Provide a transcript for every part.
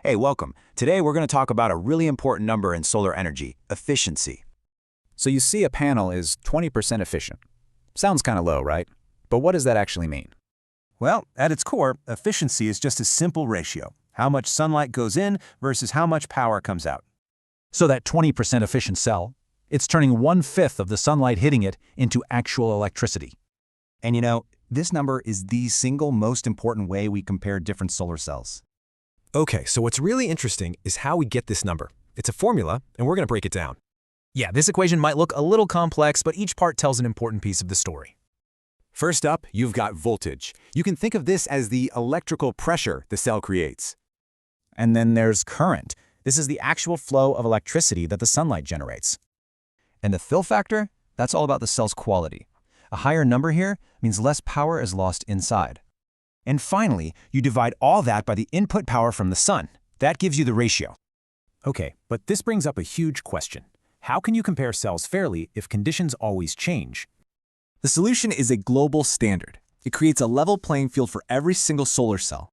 Hey, welcome. Today we're going to talk about a really important number in solar energy, efficiency. So you see a panel is 20% efficient. Sounds kind of low, right? But what does that actually mean? Well, at its core, efficiency is just a simple ratio. How much sunlight goes in versus how much power comes out. So that 20% efficient cell, it's turning 1/5 of the sunlight hitting it into actual electricity. And this number is the single most important way we compare different solar cells. Okay, so what's really interesting is how we get this number. It's a formula, and we're going to break it down. Yeah, this equation might look a little complex, but each part tells an important piece of the story. First up, you've got voltage. You can think of this as the electrical pressure the cell creates. And then there's current. This is the actual flow of electricity that the sunlight generates. And the fill factor? That's all about the cell's quality. A higher number here means less power is lost inside. And finally, you divide all that by the input power from the sun. That gives you the ratio. Okay, but this brings up a huge question. How can you compare cells fairly if conditions always change? The solution is a global standard. It creates a level playing field for every single solar cell.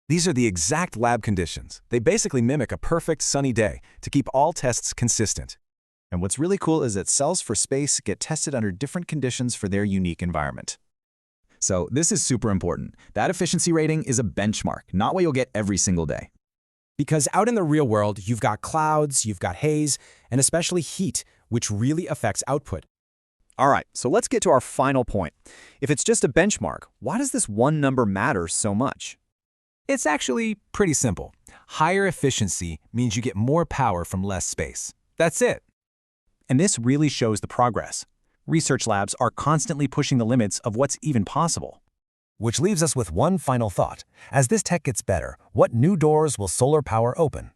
These are the exact lab conditions. They basically mimic a perfect sunny day to keep all tests consistent. And what's really cool is that cells for space get tested under different conditions for their unique environment. So this is super important. That efficiency rating is a benchmark, not what you'll get every single day. Because out in the real world, you've got clouds, you've got haze, and especially heat, which really affects output. All right, so let's get to our final point. If it's just a benchmark, why does this one number matter so much? It's actually pretty simple. Higher efficiency means you get more power from less space. That's it. And this really shows the progress. Research labs are constantly pushing the limits of what's even possible. Which leaves us with one final thought. As this tech gets better, what new doors will solar power open?